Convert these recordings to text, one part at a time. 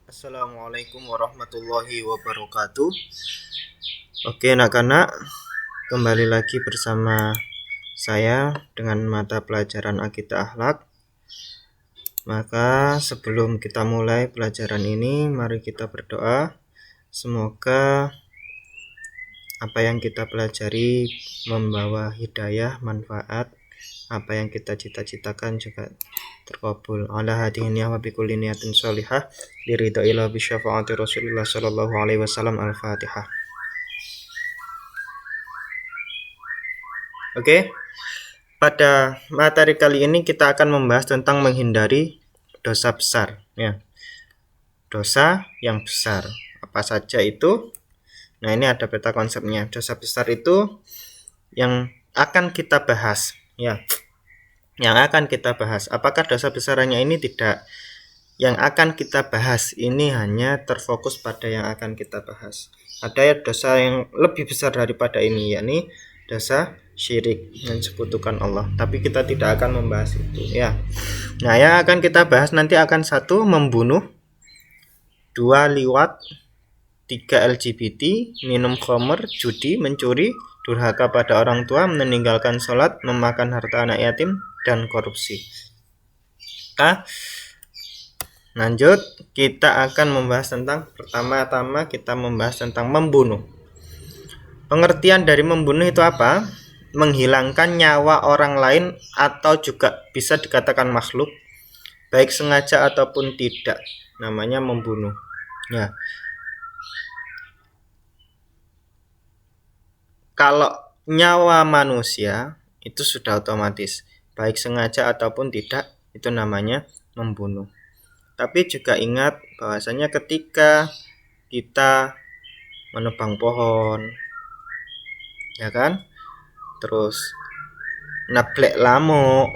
Assalamualaikum warahmatullahi wabarakatuh. Oke anak-anak, kembali lagi bersama saya dengan mata pelajaran Akidah Akhlak. Maka sebelum kita mulai pelajaran ini, mari kita berdoa. Semoga apa yang kita pelajari membawa hidayah, manfaat. Apa yang kita cita-citakan juga terkabul. Ala hadhihi wa bi kulli niyatin shalihah liridha ila bi syafaati Rasulillah sallallahu alaihi wasallam. Al-Fatihah. Oke. Pada materi kali ini kita akan membahas tentang menghindari dosa besar, ya. Dosa yang besar. Apa saja itu? Nah, ini ada peta konsepnya. Dosa besar itu yang akan kita bahas, ya. Yang akan kita bahas. Apakah dosa besarannya ini tidak? Yang akan kita bahas ini hanya terfokus pada yang akan kita bahas. Ada dosa yang lebih besar daripada ini, yakni dosa syirik, mensekutukan Allah. Tapi kita tidak akan membahas itu, ya. Nah, yang akan kita bahas nanti akan 1. Membunuh, 2. Liwat, 3. LGBT, minum khamr, judi, mencuri, durhaka pada orang tua, meninggalkan sholat, memakan harta anak yatim, dan korupsi. Lanjut, kita akan membahas tentang, pertama-tama kita membahas tentang membunuh. Pengertian dari membunuh itu apa? Menghilangkan nyawa orang lain atau juga bisa dikatakan makhluk, baik sengaja ataupun tidak, namanya membunuh. Ya. Kalau nyawa manusia itu sudah otomatis, baik sengaja ataupun tidak, itu namanya membunuh. Tapi juga ingat bahwasanya ketika kita menebang pohon, ya kan, terus nablek lamuk,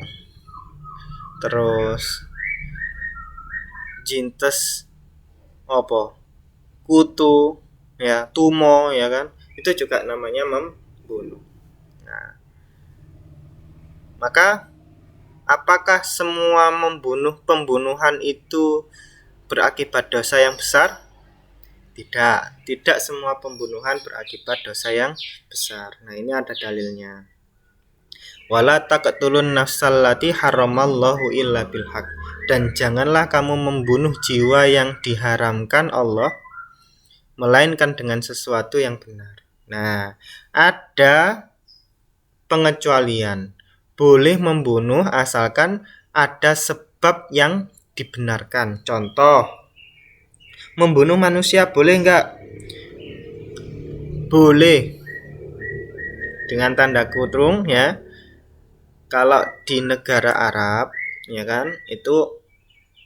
terus jintes kutu, ya, tumo, ya kan, itu juga namanya membunuh. Nah, maka apakah semua pembunuhan itu berakibat dosa yang besar? Tidak semua pembunuhan berakibat dosa yang besar. Nah, ini ada dalilnya. Wala taqtulun nafsal lati haramallahu illa bil haq. Dan janganlah kamu membunuh jiwa yang diharamkan Allah melainkan dengan sesuatu yang benar. Nah, ada pengecualian. Boleh membunuh asalkan ada sebab yang dibenarkan. Contoh, membunuh manusia boleh enggak? Boleh. Dengan tanda kurung, ya. Kalau di negara Arab, ya kan, itu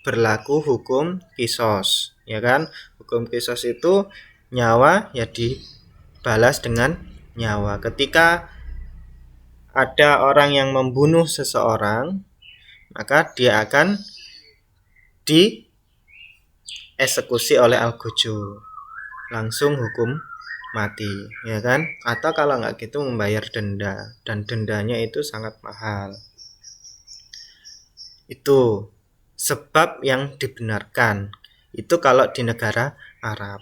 berlaku hukum kisos, ya kan? Hukum kisos itu nyawa ya dibalas dengan nyawa. Ketika ada orang yang membunuh seseorang, maka dia akan dieksekusi oleh Al-Gujur, langsung hukum mati, ya kan? Atau kalau nggak gitu membayar denda, dan dendanya itu sangat mahal. Itu sebab yang dibenarkan. Itu kalau di negara Arab.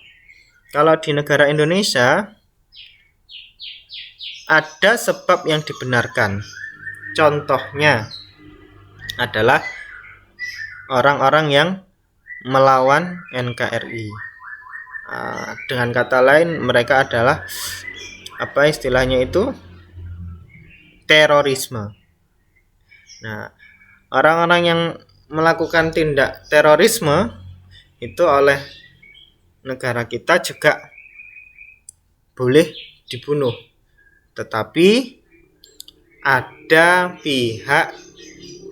Kalau di negara Indonesia ada sebab yang dibenarkan. Contohnya adalah orang-orang yang melawan NKRI. Dengan kata lain, mereka adalah apa istilahnya itu? Terorisme. Nah, orang-orang yang melakukan tindak terorisme itu oleh negara kita juga boleh dibunuh. Tetapi ada pihak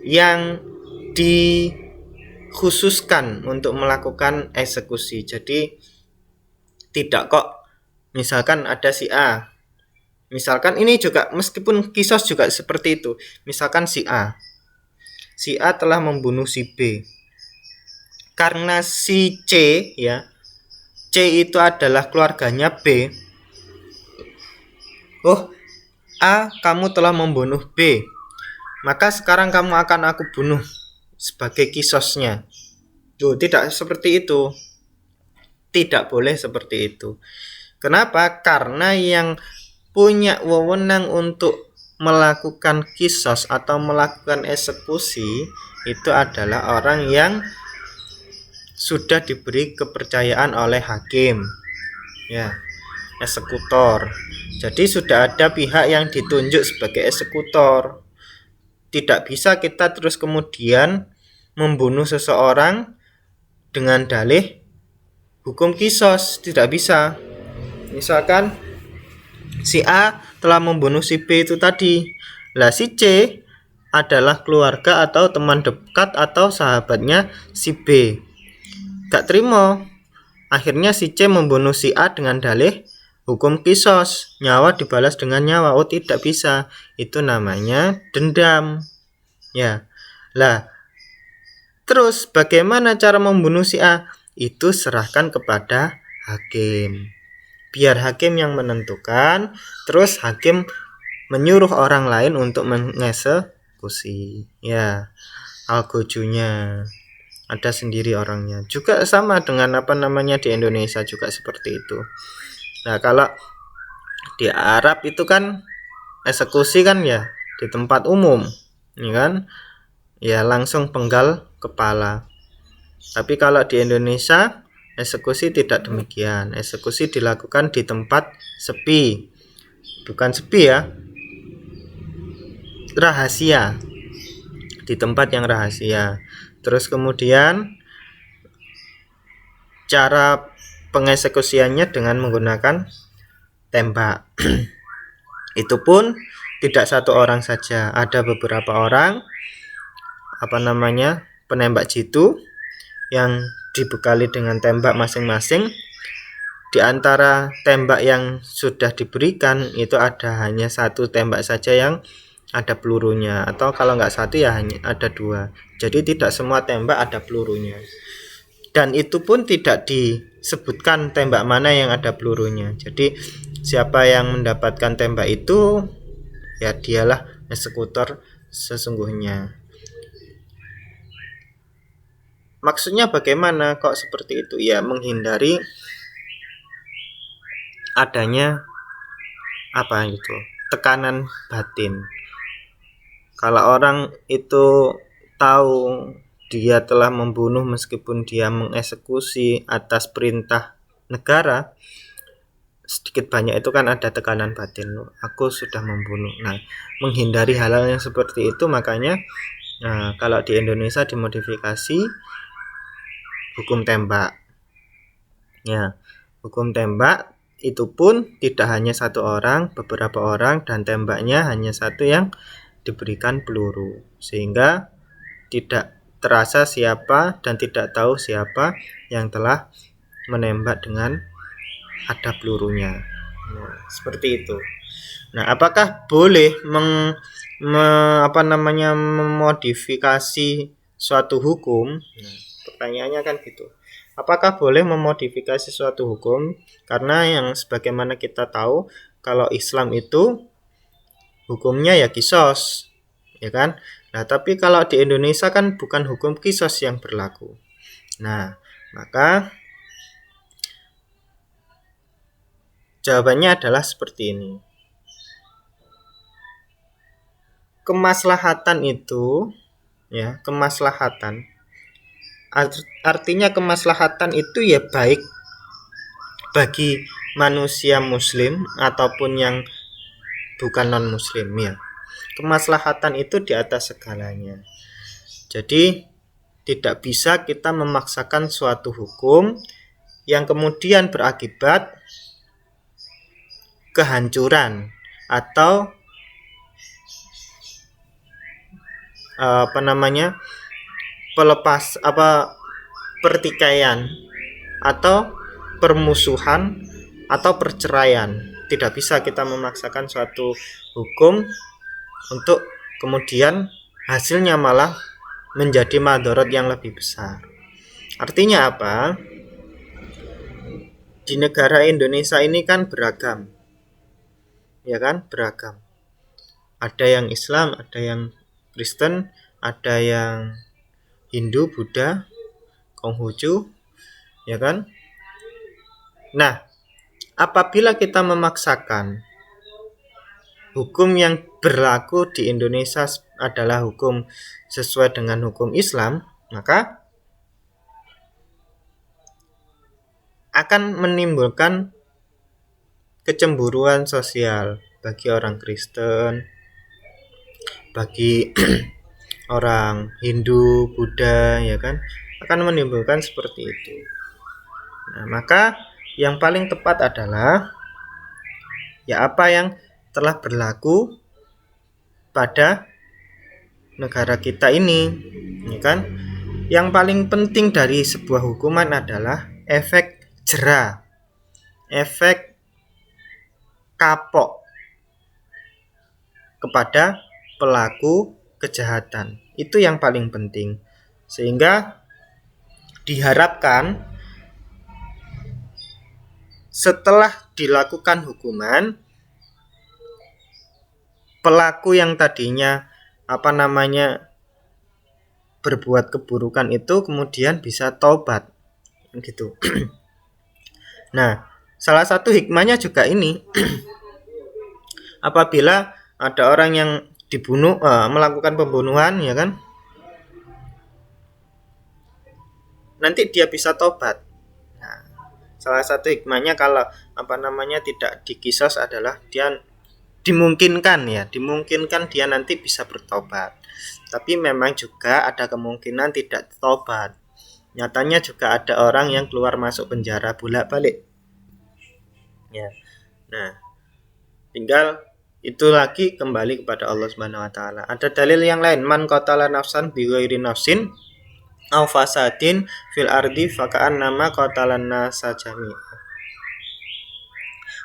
yang dikhususkan untuk melakukan eksekusi. Jadi tidak kok misalkan ada si A. Misalkan ini juga meskipun kisos juga seperti itu. Misalkan si A telah membunuh si B. Karena si C, ya, C itu adalah keluarganya B. Oh, A, kamu telah membunuh B. Maka sekarang kamu akan aku bunuh sebagai kisosnya. Tuh, tidak seperti itu. Tidak boleh seperti itu. Kenapa? Karena yang punya wewenang untuk melakukan kisos atau melakukan eksekusi itu adalah orang yang sudah diberi kepercayaan oleh hakim, ya, eksekutor. Jadi sudah ada pihak yang ditunjuk sebagai eksekutor. Tidak bisa kita terus kemudian membunuh seseorang dengan dalih hukum kisos, tidak bisa. Misalkan si A telah membunuh si B itu tadi. Lah si C adalah keluarga atau teman dekat atau sahabatnya si B. Gak terima. Akhirnya si C membunuh si A dengan dalih hukum kisos, nyawa dibalas dengan nyawa. Oh, tidak bisa. Itu namanya dendam. Ya. Lah, terus bagaimana cara membunuh si A? Itu serahkan kepada hakim. Biar hakim yang menentukan, terus hakim menyuruh orang lain untuk mengeksekusi. Ya, algojunya ada sendiri orangnya. Juga sama dengan di Indonesia juga seperti itu. Nah, kalau di Arab itu kan eksekusi kan ya di tempat umum, ya kan? Ya langsung penggal kepala. Tapi kalau di Indonesia eksekusi tidak demikian. Eksekusi dilakukan di tempat sepi. Bukan sepi ya. Rahasia. Di tempat yang rahasia. Terus kemudian cara pengeksekusiannya dengan menggunakan tembak. Itu pun tidak satu orang saja, ada beberapa orang penembak jitu yang dibekali dengan tembak masing-masing. Di antara tembak yang sudah diberikan itu hanya satu tembak saja yang ada pelurunya, atau kalau nggak satu ya hanya ada dua. Jadi tidak semua tembak ada pelurunya. Dan itu pun tidak disebutkan tembak mana yang ada pelurunya. Jadi siapa yang mendapatkan tembak itu ya dialah eksekutor sesungguhnya. Maksudnya bagaimana kok seperti itu? Ya menghindari adanya tekanan batin. Kalau orang itu tahu dia telah membunuh meskipun dia mengeksekusi atas perintah negara, sedikit banyak itu kan ada tekanan batin. Aku sudah membunuh. Nah, menghindari hal-hal yang seperti itu makanya kalau di Indonesia dimodifikasi hukum tembak. Ya, hukum tembak itu pun tidak hanya satu orang, beberapa orang, dan tembaknya hanya satu yang diberikan peluru, sehingga tidak terasa siapa dan tidak tahu siapa yang telah menembak dengan ada pelurunya. Nah, seperti itu. Nah, apakah boleh memodifikasi suatu hukum? Nah, pertanyaannya kan gitu. Apakah boleh memodifikasi suatu hukum? Karena yang sebagaimana kita tahu, kalau Islam itu hukumnya ya kisos, ya kan? Nah, tapi kalau di Indonesia kan bukan hukum kisos yang berlaku. Nah, maka jawabannya adalah seperti ini. Kemaslahatan itu, ya, kemaslahatan. Artinya kemaslahatan itu ya baik bagi manusia muslim ataupun yang bukan non muslim, ya. Kemaslahatan itu di atas segalanya. Jadi tidak bisa kita memaksakan suatu hukum yang kemudian berakibat kehancuran atau pertikaian atau permusuhan atau perceraian. Tidak bisa kita memaksakan suatu hukum untuk kemudian hasilnya malah menjadi madharat yang lebih besar. Artinya apa? Di negara Indonesia ini kan beragam. Ya kan? Beragam. Ada yang Islam, ada yang Kristen, ada yang Hindu, Buddha, Konghucu, ya kan? Nah, apabila kita memaksakan hukum yang berlaku di Indonesia adalah hukum sesuai dengan hukum Islam, maka akan menimbulkan kecemburuan sosial bagi orang Kristen, bagi orang Hindu, Buddha, ya kan, akan menimbulkan seperti itu. Nah, maka yang paling tepat adalah ya apa yang telah berlaku pada negara kita ini, ya kan? Yang paling penting dari sebuah hukuman adalah efek jera, efek kapok kepada pelaku kejahatan. Itu yang paling penting. Sehingga diharapkan setelah dilakukan hukuman, pelaku yang tadinya berbuat keburukan itu kemudian bisa taubat, gitu. Nah, salah satu hikmahnya juga ini, apabila ada orang yang dibunuh, melakukan pembunuhan, ya kan, nanti dia bisa taubat. Nah, salah satu hikmahnya kalau tidak dikisos adalah dia dimungkinkan dia nanti bisa bertobat. Tapi memang juga ada kemungkinan tidak tobat. Nyatanya juga ada orang yang keluar masuk penjara bolak-balik. Ya. Nah, tinggal itu lagi kembali kepada Allah Subhanahu wa taala. Ada dalil yang lain, man qatala nafsan bighairi nafsin aw fasadin fil ardi faka'annama qatalan nasa jami'a.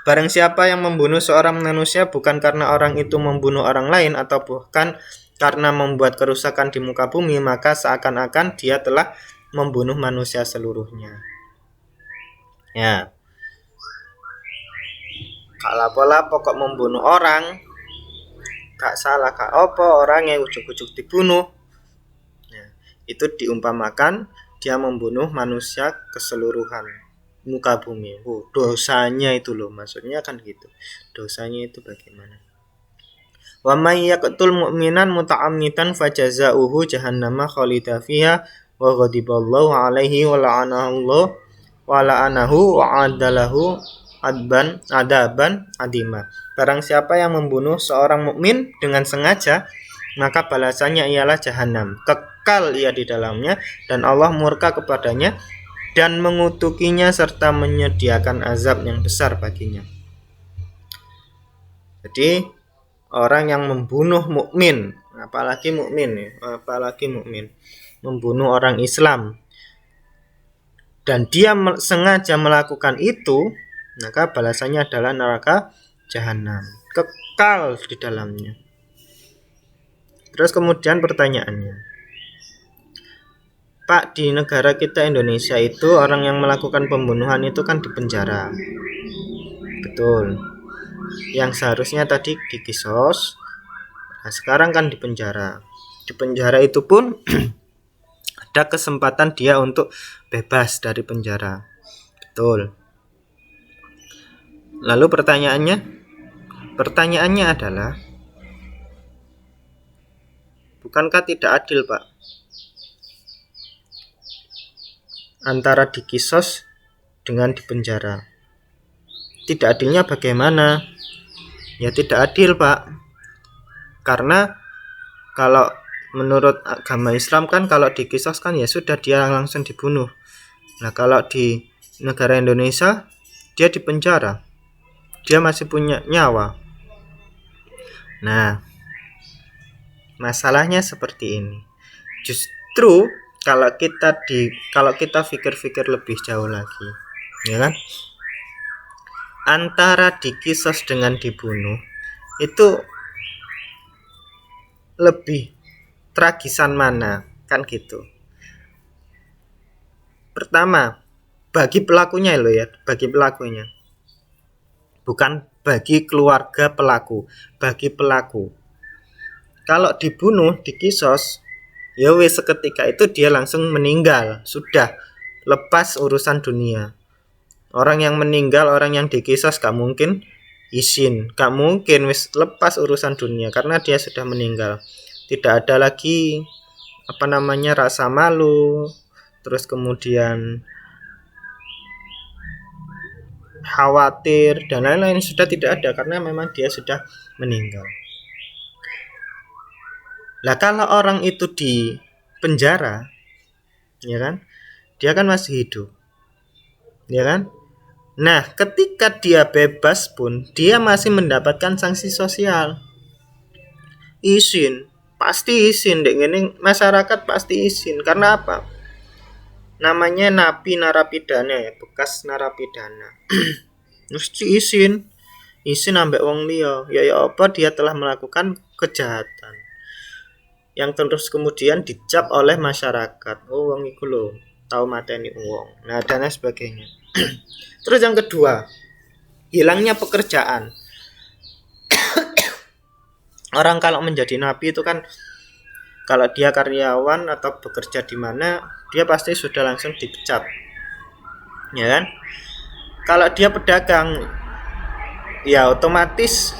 Barang siapa yang membunuh seorang manusia bukan karena orang itu membunuh orang lain atau bukan karena membuat kerusakan di muka bumi, maka seakan-akan dia telah membunuh manusia seluruhnya. Ya. Kalau pola pokok membunuh orang, gak salah gak apa orang yang ujuk-ujuk dibunuh. Ya, itu diumpamakan dia membunuh manusia keseluruhan muka bumi. Dosanya itu loh, maksudnya kan gitu. Dosanya itu bagaimana? Wa may yaqtul mu'minan muta'ammidan fajazaohu jahannama khalida fiha wa ghadiballahu alaihi wa la'anahu wa adalahu adaban adima. Barang siapa yang membunuh seorang mukmin dengan sengaja, maka balasannya ialah jahanam, kekal ia di dalamnya, dan Allah murka kepadanya dan mengutukinya serta menyediakan azab yang besar baginya. Jadi orang yang membunuh mukmin, apalagi mukmin, membunuh orang Islam, dan dia sengaja melakukan itu, maka balasannya adalah neraka jahanam, kekal di dalamnya. Terus kemudian pertanyaannya, Pak, di negara kita Indonesia itu orang yang melakukan pembunuhan itu kan dipenjara. Betul. Yang seharusnya tadi dikisos, nah sekarang kan dipenjara. Di penjara itu pun ada kesempatan dia untuk bebas dari penjara. Betul. Lalu pertanyaannya adalah, bukankah tidak adil, Pak, antara dikisos dengan dipenjara? Tidak adilnya bagaimana? Ya tidak adil, Pak. Karena kalau menurut agama Islam kan kalau dikisos kan ya sudah dia langsung dibunuh. Nah, kalau di negara Indonesia dia dipenjara. Dia masih punya nyawa. Nah, masalahnya seperti ini. Justru kalau kita pikir-pikir lebih jauh lagi, ya kan? Antara dikisos dengan dibunuh itu lebih tragisan mana, kan gitu. Pertama, bagi pelakunya loh ya, bagi pelakunya. Bukan bagi keluarga pelaku, bagi pelaku. Kalau dibunuh, dikisos, ya wes seketika itu dia langsung meninggal, sudah lepas urusan dunia. Orang yang meninggal, orang yang dikisos gak mungkin izin, gak mungkin wis lepas urusan dunia karena dia sudah meninggal. Tidak ada lagi rasa malu, terus kemudian khawatir dan lain-lain, sudah tidak ada karena memang dia sudah meninggal. Lah kalau orang itu di penjara, ya kan, dia kan masih hidup, ya kan. Nah ketika dia bebas pun dia masih mendapatkan sanksi sosial. Izin, pasti izin dek, ini masyarakat pasti izin. Karena apa? Namanya napi narapidana ya, bekas narapidana. Mesti izin ambek wong liya. Ya apa dia telah melakukan kejahatan yang terus kemudian dicap oleh masyarakat. Oh wong iku lho tahu mateni wong. Nah dan lain sebagainya. Terus yang kedua, hilangnya pekerjaan. Orang kalau menjadi napi itu kan, kalau dia karyawan atau bekerja di mana, dia pasti sudah langsung dipecat, ya kan? Kalau dia pedagang, ya otomatis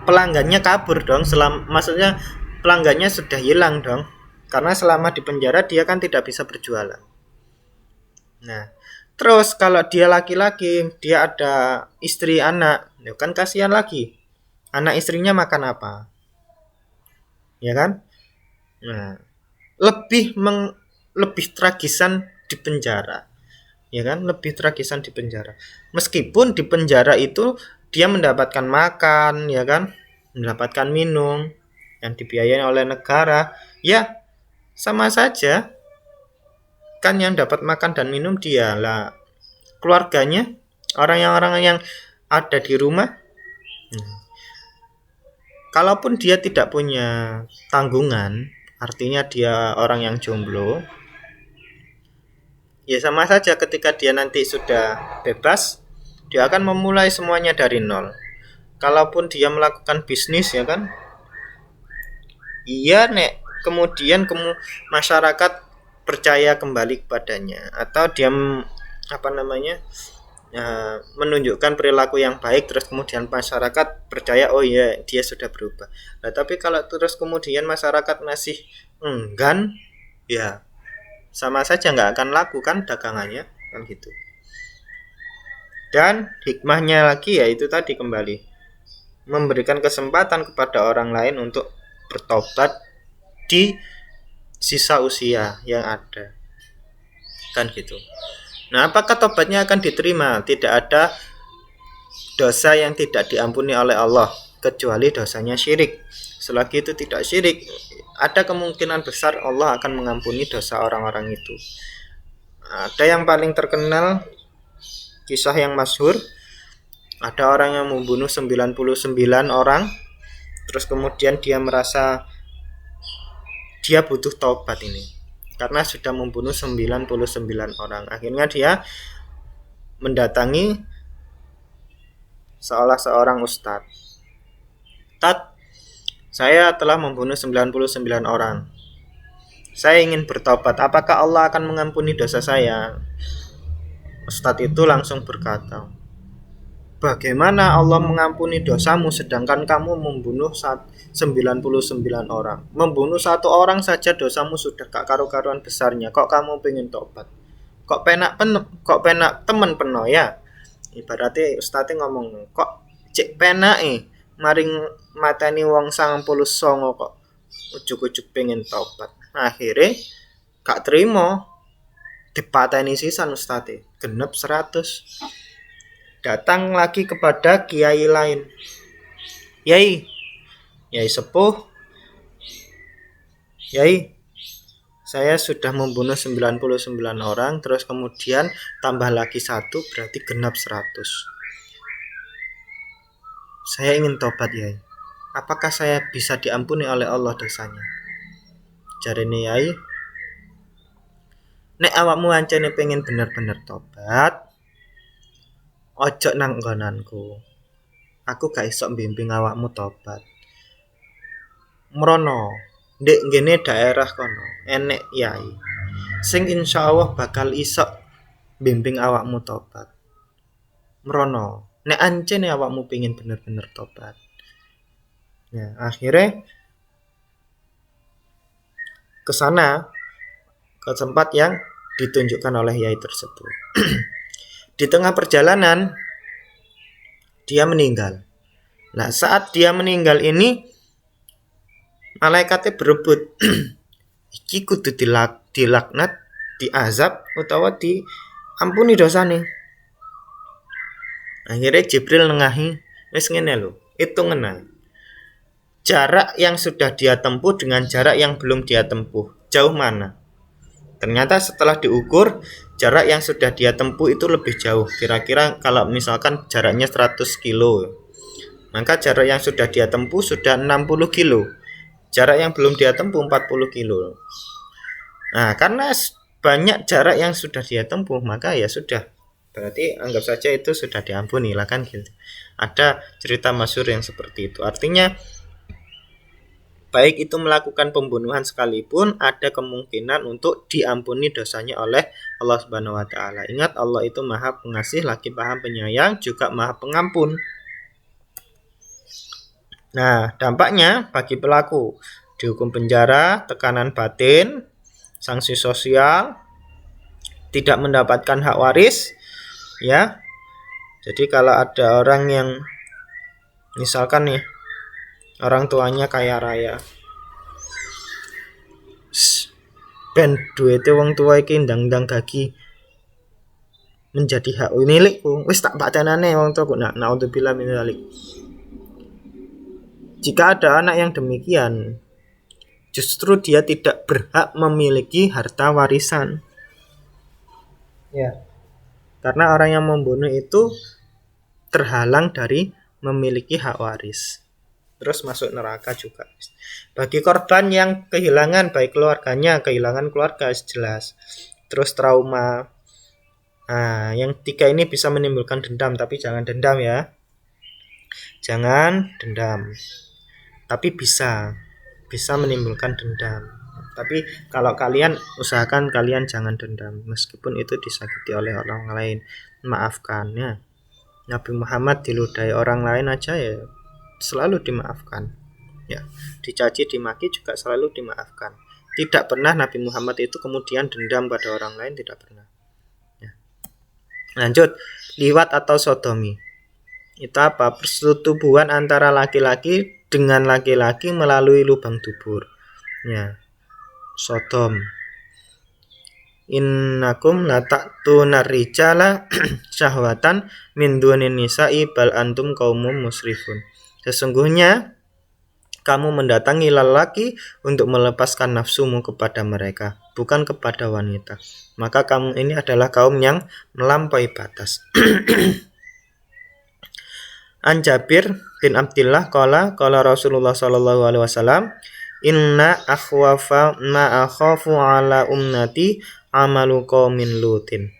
pelanggannya kabur dong. Maksudnya pelanggannya sudah hilang dong, karena selama di penjara dia kan tidak bisa berjualan. Nah, terus kalau dia laki-laki, dia ada istri anak, ya kan kasihan lagi. Anak istrinya makan apa? Ya kan? Nah, lebih tragisan di penjara. Ya kan? Lebih tragisan di penjara. Meskipun di penjara itu dia mendapatkan makan, ya kan? Mendapatkan minum yang dibiayai oleh negara, ya sama saja. Kan yang dapat makan dan minum dia lah, keluarganya, orang yang ada di rumah. Kalaupun dia tidak punya tanggungan, artinya dia orang yang jomblo, ya sama saja. Ketika dia nanti sudah bebas, dia akan memulai semuanya dari nol. Kalaupun dia melakukan bisnis, ya kan, iya nek kemudian masyarakat percaya kembali kepadanya, atau dia menunjukkan perilaku yang baik, terus kemudian masyarakat percaya oh ya dia sudah berubah. Nah tapi kalau terus kemudian masyarakat masih enggan, ya sama saja nggak akan laku kan dagangannya, kan gitu. Dan hikmahnya lagi ya itu tadi, kembali memberikan kesempatan kepada orang lain untuk bertobat di sisa usia yang ada, kan gitu. Nah, apakah tobatnya akan diterima? Tidak ada dosa yang tidak diampuni oleh Allah kecuali dosanya syirik. Selagi itu tidak syirik, ada kemungkinan besar Allah akan mengampuni dosa orang-orang itu. Ada yang paling terkenal, kisah yang masyhur, ada orang yang membunuh 99 orang, terus kemudian dia merasa dia butuh taubat ini karena sudah membunuh 99 orang. Akhirnya dia mendatangi seorang ustadz. Ustadz, saya telah membunuh 99 orang. Saya ingin bertobat. Apakah Allah akan mengampuni dosa saya? Ustadz itu langsung berkata, bagaimana Allah mengampuni dosamu sedangkan kamu membunuh 99 orang? Membunuh satu orang saja dosamu sudah gak karu-karuan besarnya. Kok kamu pengen tobat? Kok penak temen peno ya? Ibaratnya ustadz ngomong, kok cek penak maring mateni wong 99 kok ujuk-ujuk pengen tobat. Akhirnya gak terima, dipateni sisan ustadz, genep 100. Datang lagi kepada kiai lain. Yai sepuh, Yai, saya sudah membunuh 99 orang, terus kemudian tambah lagi 1, berarti genap 100. Saya ingin tobat, Yai. Apakah saya bisa diampuni oleh Allah dosanya? Jarene Yai, nek awakmu ancene pengen bener-bener tobat, ojo nang nggonanku. Aku gak iso mbimbing awakmu tobat. Mrono ndek ngene daerah kono enek yai sing insyaallah bakal iso bimbing awakmu tobat. Merono, nek ancen awakmu pengin bener-bener tobat. Ya, akhirnya ke sana, ke tempat yang ditunjukkan oleh yai tersebut. Di tengah perjalanan dia meninggal. Nah, saat dia meninggal ini malaikatnya berebut. Iki kudu dilaknat, diazab utawa diampuni dosane. Akhirnya Jibril nengahi, wis ngene lho, hitungan. Jarak yang sudah dia tempuh dengan jarak yang belum dia tempuh, jauh mana? Ternyata setelah diukur, jarak yang sudah dia tempuh itu lebih jauh. Kira-kira kalau misalkan jaraknya 100 kilo, maka jarak yang sudah dia tempuh sudah 60 kilo. Jarak yang belum dia tempuh 40 kilo. Nah, karena banyak jarak yang sudah dia tempuh, maka ya sudah. Berarti anggap saja itu sudah diampuni lah kan gitu. Ada cerita masyhur yang seperti itu. Artinya baik itu melakukan pembunuhan sekalipun ada kemungkinan untuk diampuni dosanya oleh Allah Subhanahu wa taala. Ingat, Allah itu Maha Pengasih, lagi Maha Penyayang, juga Maha Pengampun. Nah, dampaknya bagi pelaku dihukum penjara, tekanan batin, sanksi sosial, tidak mendapatkan hak waris, ya. Jadi kalau ada orang yang misalkan nih orang tuanya kaya raya, ben duwite wong tua iki ndang-ndang gagi menjadi hak milikku, wis tak patenane wong tuaku. Nah, naudzubillah min dzalik. Jika ada anak yang demikian, justru dia tidak berhak memiliki harta warisan. Ya. Karena orang yang membunuh itu terhalang dari memiliki hak waris. Terus masuk neraka juga. Bagi korban yang kehilangan baik keluarganya, kehilangan keluarga jelas. Terus trauma. Nah, yang 3 ini bisa menimbulkan dendam, tapi jangan dendam ya. Jangan dendam. Tapi bisa menimbulkan dendam. Tapi kalau kalian usahakan kalian jangan dendam, meskipun itu disakiti oleh orang lain, maafkan ya. Nabi Muhammad diludahi orang lain aja ya selalu dimaafkan. Ya, dicaci dimaki juga selalu dimaafkan. Tidak pernah Nabi Muhammad itu kemudian dendam pada orang lain, tidak pernah. Ya. Lanjut, liwat atau sodomi. Itu apa? Persetubuhan antara laki-laki dengan laki-laki melalui lubang dubur. Ya. Sodom. Innakum lata'tunar rijala syahwatan min dunin nisa'i bal antum qaumum musrifun. Sesungguhnya kamu mendatangi lelaki untuk melepaskan nafsumu kepada mereka, bukan kepada wanita. Maka kamu ini adalah kaum yang melampaui batas. An Jabir bin Abdillah qala Rasulullah sallallahu alaihi wasallam, inna akhwafa ma akhafu ala ummati amalu qaumin lutin.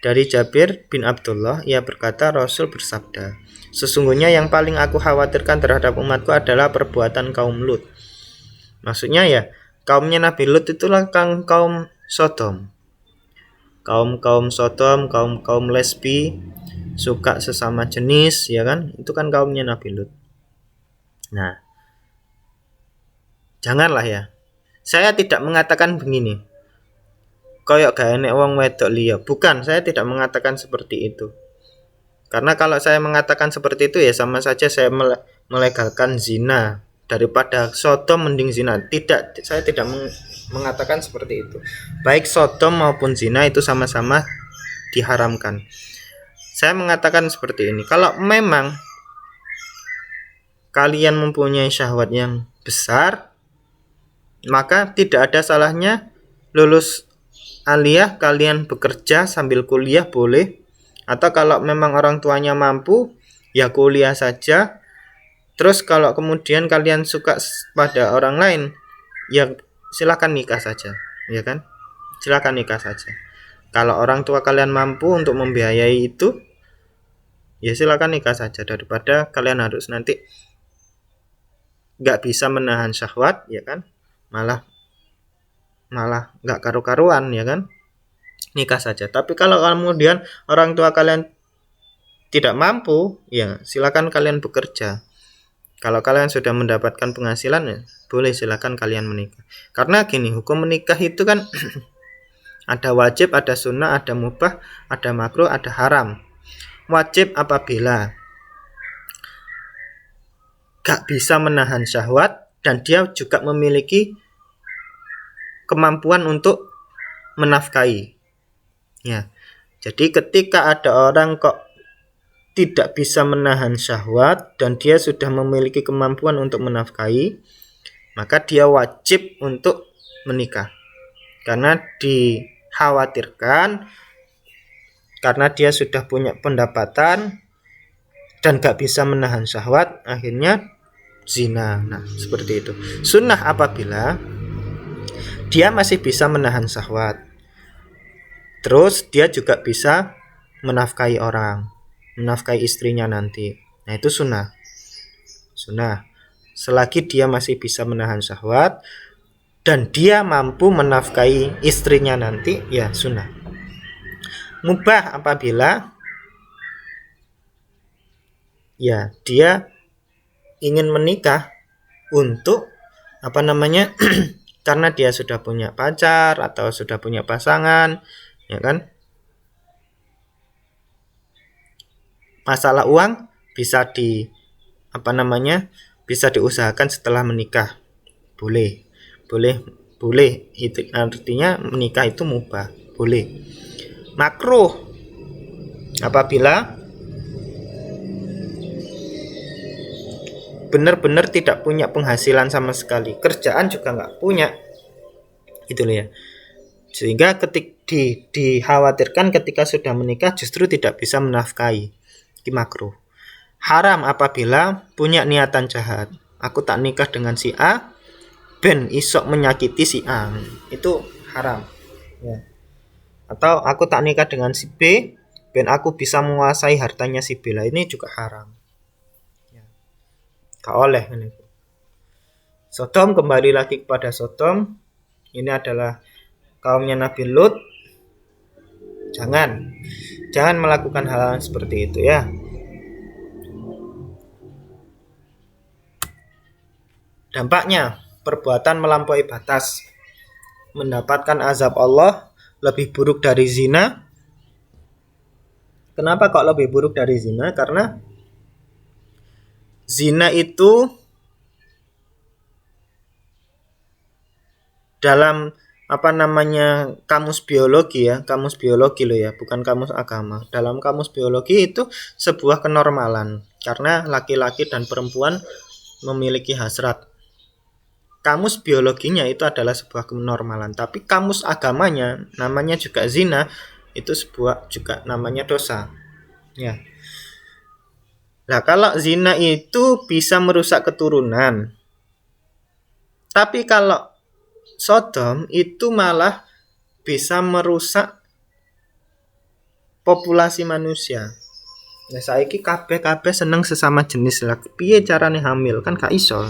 Dari Jabir bin Abdullah, ia berkata, Rasul bersabda, sesungguhnya yang paling aku khawatirkan terhadap umatku adalah perbuatan kaum Lut. Maksudnya ya, kaumnya Nabi Lut itulah kaum Sodom. Kaum Sodom, kaum lesbi, suka sesama jenis, ya kan? Itu kan kaumnya Nabi Lut. Nah, janganlah ya. Saya tidak mengatakan begini, koyok gak enek wong wedok liya. Bukan, saya tidak mengatakan seperti itu. Karena kalau saya mengatakan seperti itu ya sama saja saya melegalkan zina. Daripada Sodom mending zina. Tidak, saya tidak mengatakan seperti itu. Baik Sodom maupun zina itu sama-sama diharamkan. Saya mengatakan seperti ini, kalau memang kalian mempunyai syahwat yang besar, maka tidak ada salahnya lulus aliyah kalian bekerja sambil kuliah boleh. Atau kalau memang orang tuanya mampu, ya kuliah saja. Terus kalau kemudian kalian suka pada orang lain, ya silakan nikah saja, ya kan? Silakan nikah saja. Kalau orang tua kalian mampu untuk membiayai itu, ya silakan nikah saja, daripada kalian harus nanti nggak bisa menahan syahwat, ya kan? Malah nggak karu-karuan, ya kan? nikah saja. Tapi kalau kemudian orang tua kalian tidak mampu, ya silakan kalian bekerja. Kalau kalian sudah mendapatkan penghasilan, ya boleh silakan kalian menikah. Karena gini, hukum menikah itu kan ada wajib, ada sunnah, ada mubah, ada makruh, ada haram. Wajib apabila gak bisa menahan syahwat dan dia juga memiliki kemampuan untuk menafkahi. Ya. Jadi ketika ada orang kok tidak bisa menahan syahwat dan dia sudah memiliki kemampuan untuk menafkahi, maka dia wajib untuk menikah. Karena dikhawatirkan karena dia sudah punya pendapatan dan gak bisa menahan syahwat, akhirnya zina. Nah, seperti itu. Sunnah apabila dia masih bisa menahan syahwat, terus dia juga bisa menafkahi orang, menafkahi istrinya nanti. Nah, itu sunnah. Sunnah. Selagi dia masih bisa menahan syahwat dan dia mampu menafkahi istrinya nanti, ya sunnah. Mubah apabila ya dia ingin menikah untuk karena dia sudah punya pacar atau sudah punya pasangan, ya kan? Masalah uang bisa bisa diusahakan setelah menikah. Boleh. Itu artinya menikah itu mubah, boleh. Makruh apabila benar-benar tidak punya penghasilan sama sekali, kerjaan juga nggak punya, gitu loh ya. Sehingga dikhawatirkan ketika sudah menikah justru tidak bisa menafkahi. Ini makruh. Haram apabila punya niatan jahat. Aku tak nikah dengan si A ben isok menyakiti si A, itu haram. Ya. Atau aku tak nikah dengan si B ben aku bisa menguasai hartanya si B, lah ini juga haram. Gak oleh ini. Sodom, kembali lagi kepada Sodom. Ini adalah kaumnya Nabi Lut. Jangan melakukan hal seperti itu ya. Dampaknya, perbuatan melampaui batas mendapatkan azab Allah lebih buruk dari zina. Kenapa kok lebih buruk dari zina? Karena zina itu dalam kamus biologi ya, kamus biologi loh ya, bukan kamus agama. Dalam kamus biologi itu sebuah kenormalan karena laki-laki dan perempuan memiliki hasrat. Kamus biologinya itu adalah sebuah kenormalan, tapi kamus agamanya namanya juga zina, itu sebuah juga namanya dosa. Ya. Nah, kalau zina itu bisa merusak keturunan. Tapi kalau Sodom itu malah bisa merusak populasi manusia. Nah, saiki kabeh seneng sesama jenis lah. Piye carane hamil? Kan gak iso.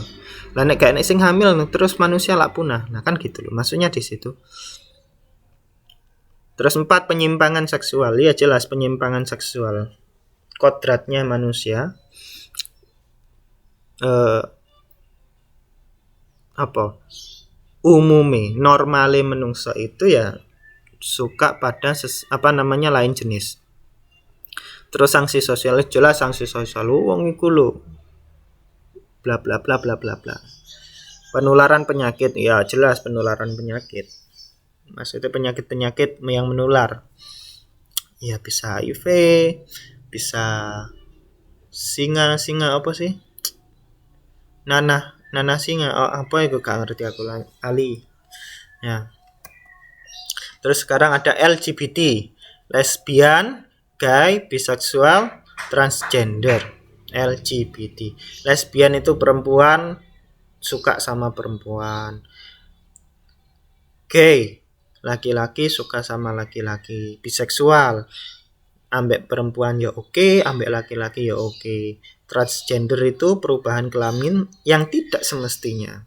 Lah nek gak sing hamil terus manusia lak punah. Nah, kan gitu loh. Maksudnya di situ. Terus 4, penyimpangan seksual. Ya jelas penyimpangan seksual. Kodratnya manusia normale menungso itu ya suka pada lain jenis. Terus sanksi sosial, jelas sanksi sosial wong iku lho bla bla bla bla bla bla. Penularan penyakit, ya jelas penularan penyakit. Maksudnya penyakit yang menular. Ya bisa HIV, bisa singa apa sih? Nanah singa, apa itu gak ngerti aku ali. Ya. Terus sekarang ada LGBT, lesbian, gay, biseksual, transgender. LGBT. Lesbian itu perempuan suka sama perempuan. Gay, laki-laki suka sama laki-laki. Biseksual, ambek perempuan ya oke, ambek laki-laki ya oke. Transgender itu perubahan kelamin yang tidak semestinya.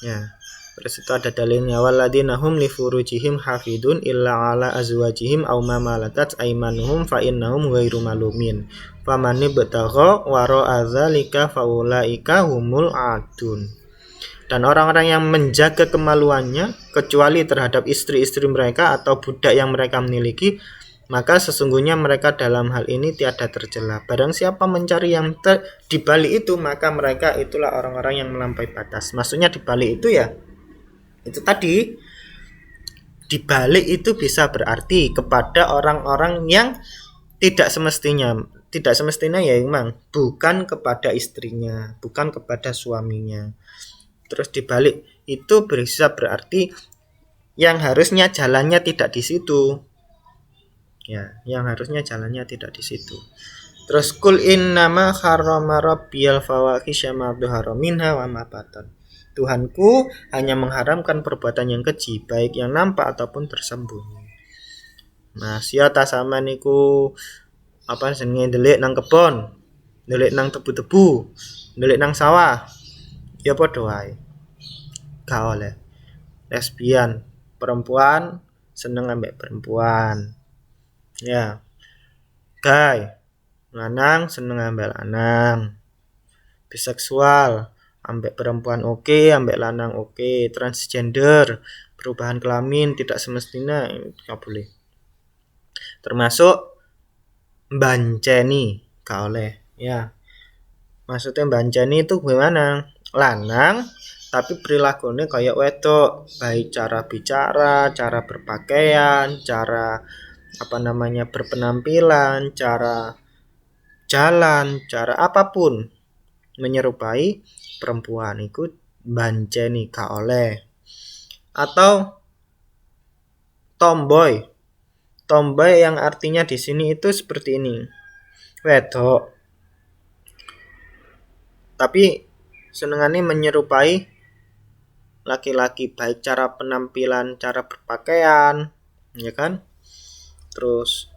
Ya. Terus itu ada dalilnya, walladzina hum li furujihim hafidun illa ala azwajihim aw ma malakat aymanuhum fa innahum ghairu malumin. Famani betagha wara dzalika faulaika humul adun. Dan orang-orang yang menjaga kemaluannya kecuali terhadap istri-istri mereka atau budak yang mereka miliki, maka sesungguhnya mereka dalam hal ini tiada tercela. Barang siapa mencari yang di balik itu, maka mereka itulah orang-orang yang melampaui batas. Maksudnya di balik itu ya itu tadi, di balik itu bisa berarti kepada orang-orang yang tidak semestinya ya memang bukan kepada istrinya, bukan kepada suaminya. Terus dibalik itu bisa berarti yang harusnya jalannya tidak di situ. Ya, yang harusnya jalannya tidak di situ. Terus kul innama harrama rabbiyal fawahisha ma dhahara minha wa ma batan. Tuhanku hanya mengharamkan perbuatan yang keji, baik yang nampak ataupun tersembunyi. Nah, sia ta sama niku apa jenenge ndelik nang kebon, ndelik nang tebu-tebu, ndelik nang sawah. Ya padha wae. Gak oleh. Lesbian, perempuan seneng ambek perempuan. Ya. Gay, lanang seneng ambek lanang. Biseksual, ambek perempuan oke, ambek lanang oke. Transgender, perubahan kelamin tidak semestinya enggak boleh. Termasuk mbanceni, gak oleh. Ya. Maksudnya mbanceni itu gimana? Lanang tapi perilakunya kayak wedok, baik cara bicara, cara berpakaian, cara berpenampilan, cara jalan, cara apapun menyerupai perempuan, itu banceni gak oleh. Atau tomboy yang artinya di sini itu seperti ini, wedok tapi senengannya menyerupai laki-laki, baik cara penampilan, cara berpakaian, ya kan? Terus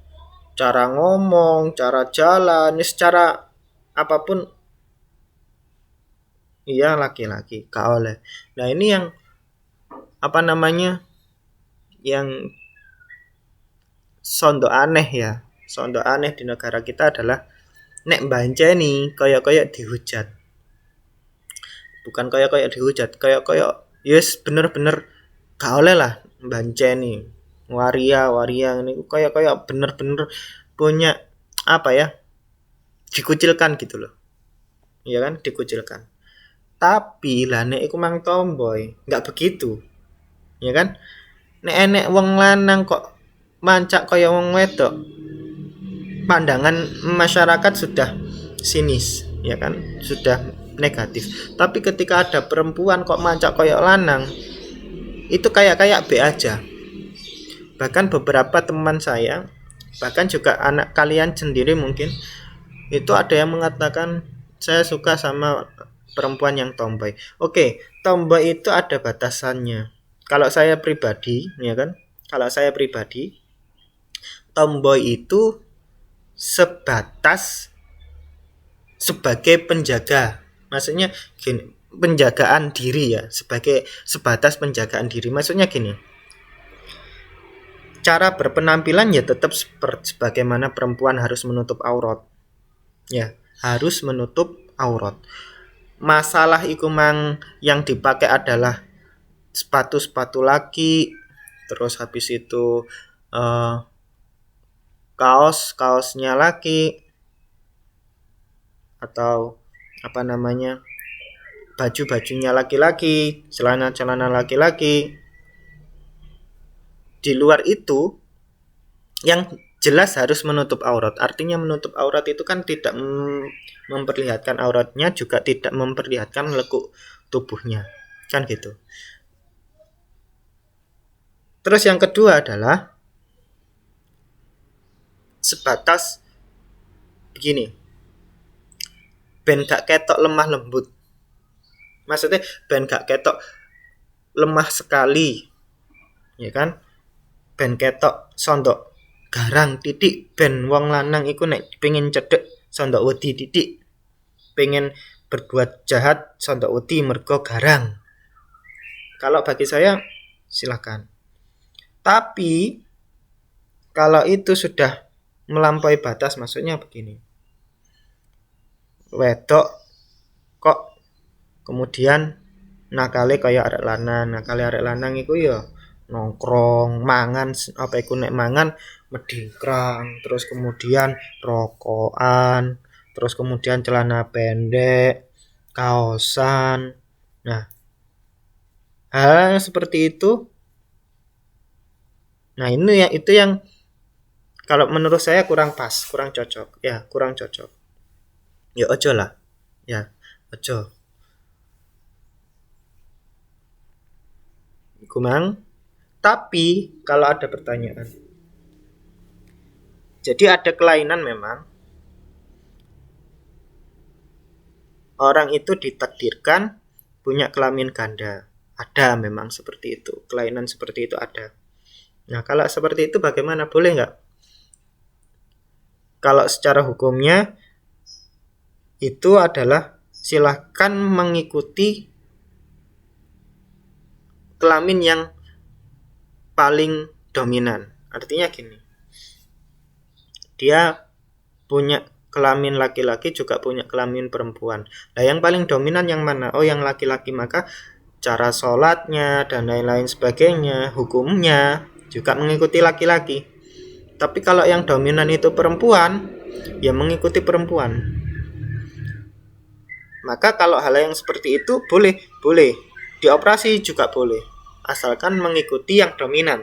cara ngomong, cara jalan, secara apapun iya laki-laki, gak oleh. Nah, ini yang yang sondo aneh ya. Sondo aneh di negara kita adalah nek mbanceni kaya-kaya dihujat. Bukan kaya-kaya dihujat, kaya-kaya yes bener-bener gak oleh lah mbanceni. Waria ini kaya-kaya bener-bener punya dikucilkan gitu loh. Iya kan, dikucilkan. Tapi lah nek iku mang tomboy, enggak begitu. Ya kan? Nek enek wong lanang kok mancak kaya wong wedok, pandangan masyarakat sudah sinis, ya kan? Sudah negatif. Tapi ketika ada perempuan kok mancak kaya lanang, itu kayak B aja. Bahkan beberapa teman saya, bahkan juga anak kalian sendiri mungkin, itu ada yang mengatakan saya suka sama perempuan yang tomboy. Oke, tomboy itu ada batasannya. Kalau saya pribadi, ya kan? Kalau saya pribadi, tomboy itu sebagai penjaga. Maksudnya gini, penjagaan diri ya, sebatas penjagaan diri. Maksudnya gini. Cara berpenampilan ya tetap sebagaimana perempuan harus menutup aurat. Ya, harus menutup aurat. Masalah iku mang yang dipakai adalah sepatu laki, terus habis itu kaosnya laki, atau baju-bajunya laki-laki, celana laki-laki. Di luar itu yang jelas harus menutup aurat. Artinya menutup aurat itu kan tidak memperlihatkan auratnya, juga tidak memperlihatkan lekuk tubuhnya, kan gitu. Terus yang kedua adalah sebatas begini, ben gak ketok lemah lembut. Maksudnya ben gak ketok lemah sekali, ya kan? Ben ketok sondok garang titik, ben wong lanang iku nek pengen cedek sondok wedi titik, pengen berbuat jahat sondok wedi mergo garang. Kalau bagi saya silakan. Tapi kalau itu sudah melampaui batas, maksudnya begini. Wedok kok kemudian nakale kaya arek lanang iku ya nongkrong, mangan apa iku nek mangan medingkrang, terus kemudian rokokan, terus kemudian celana pendek, kaosan. Nah, hal seperti itu, nah ini ya itu yang kalau menurut saya kurang pas, kurang cocok. Ya, kurang cocok. Ya ojo lah. Ya, ojo. Kumang. Tapi kalau ada pertanyaan. Jadi ada kelainan memang. Orang itu ditakdirkan punya kelamin ganda. Ada memang seperti itu. Kelainan seperti itu ada. Nah, kalau seperti itu bagaimana? Boleh nggak? Kalau secara hukumnya itu adalah silahkan mengikuti kelamin yang paling dominan. Artinya gini. Dia punya kelamin laki-laki juga punya kelamin perempuan. Nah, yang paling dominan yang mana? Oh, yang laki-laki. Maka cara sholatnya dan lain-lain sebagainya, hukumnya juga mengikuti laki-laki. Tapi kalau yang dominan itu perempuan, ya mengikuti perempuan. Maka kalau hal yang seperti itu boleh dioperasi juga boleh, asalkan mengikuti yang dominan.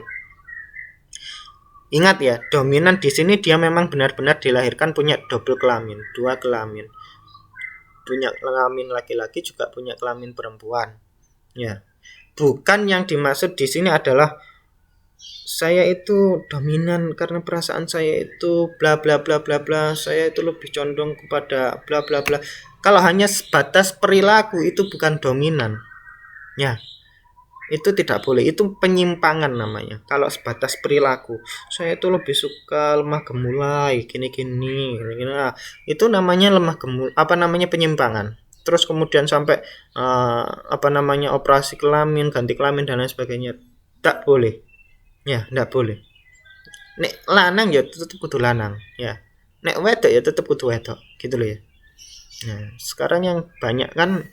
Ingat ya, dominan di sini dia memang benar-benar dilahirkan punya double kelamin, dua kelamin. Punya kelamin laki-laki juga punya kelamin perempuan. Ya. Bukan yang dimaksud di sini adalah saya itu dominan karena perasaan saya itu bla bla bla bla bla, saya itu lebih condong kepada bla bla bla. Kalau hanya sebatas perilaku itu bukan dominan. Ya. Itu tidak boleh, itu penyimpangan namanya. Kalau sebatas perilaku, saya itu lebih suka lemah gemulai gini-gini. Nah, itu namanya lemah gemulai, penyimpangan. Terus kemudian sampai operasi kelamin, ganti kelamin dan lain sebagainya. Tak boleh. Ya, tidak boleh. Nek lanang ya tetap kudu lanang, ya. Nek wedok ya tetap kudu wedok, gitu loh ya. Nah, sekarang yang banyak kan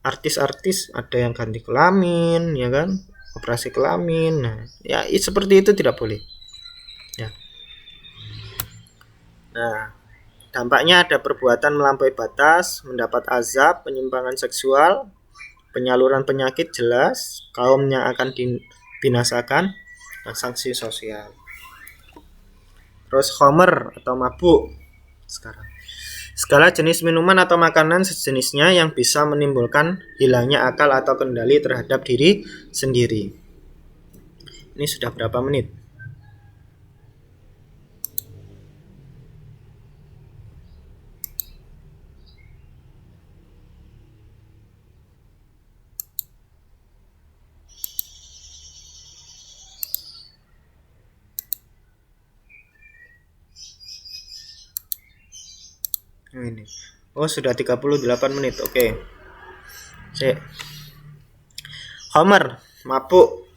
artis-artis ada yang ganti kelamin, ya kan, operasi kelamin. Nah, ya seperti itu tidak boleh. Ya. Nah, dampaknya ada perbuatan melampaui batas, mendapat azab, penyimpangan seksual, penyaluran penyakit jelas, kaumnya akan dibinasakan, dan sanksi sosial. Terus homer atau mabuk sekarang. Segala jenis minuman atau makanan sejenisnya yang bisa menimbulkan hilangnya akal atau kendali terhadap diri sendiri. Ini sudah berapa menit? Ini. Oh, sudah 38 menit. Oke. Cek. Homer, mabuk.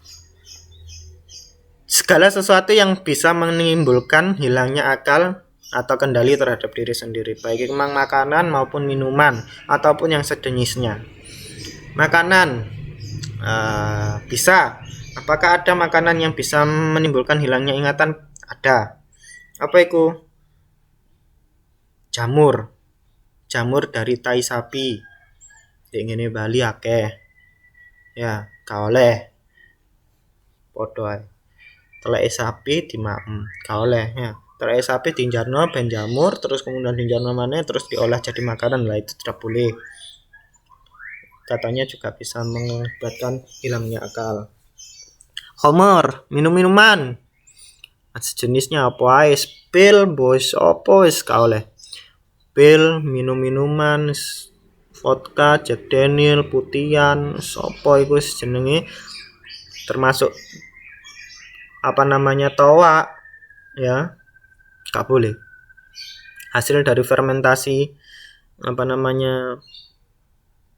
Segala sesuatu yang bisa menimbulkan hilangnya akal atau kendali terhadap diri sendiri, baik memang makanan maupun minuman ataupun yang sejenisnya. Makanan bisa. Apakah ada makanan yang bisa menimbulkan hilangnya ingatan? Ada. Apa itu? Jamur dari tai sapi. Ngene Bali akeh. Ya, gak oleh. Podo ae. Teleke sapi dimaem, gak oleh ya. Teleke sapi dijarno ben jamur, terus kemudian dijarno maneh terus diolah jadi makanan, lah itu tidak boleh. Katanya juga bisa mengakibatkan hilangnya akal. Homer, minum-minuman. Sejenisnya apa ae, pil, bos apa wis gak oleh. Pil, minum-minuman, vodka, Jack Daniel, putihan, sopo iku jenenge, termasuk toa, ya, gak boleh. Hasil dari fermentasi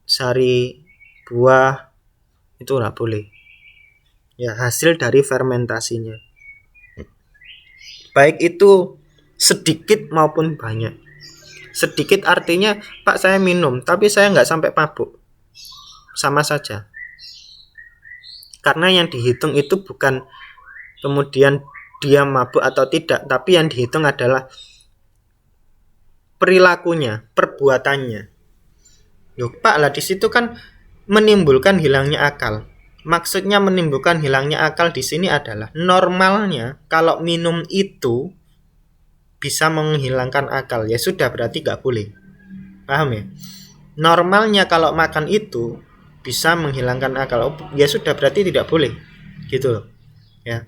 sari buah itu nggak boleh. Ya, hasil dari fermentasinya. Baik itu sedikit maupun banyak. Sedikit artinya, Pak saya minum, tapi saya nggak sampai mabuk. Sama saja. Karena yang dihitung itu bukan kemudian dia mabuk atau tidak, tapi yang dihitung adalah perilakunya, perbuatannya. Loh, Pak, lah di situ kan menimbulkan hilangnya akal. Maksudnya menimbulkan hilangnya akal di sini adalah normalnya kalau minum itu bisa menghilangkan akal, ya sudah berarti nggak boleh. Paham ya? Normalnya kalau makan itu bisa menghilangkan akal, ya sudah berarti tidak boleh. Gitu loh. Ya.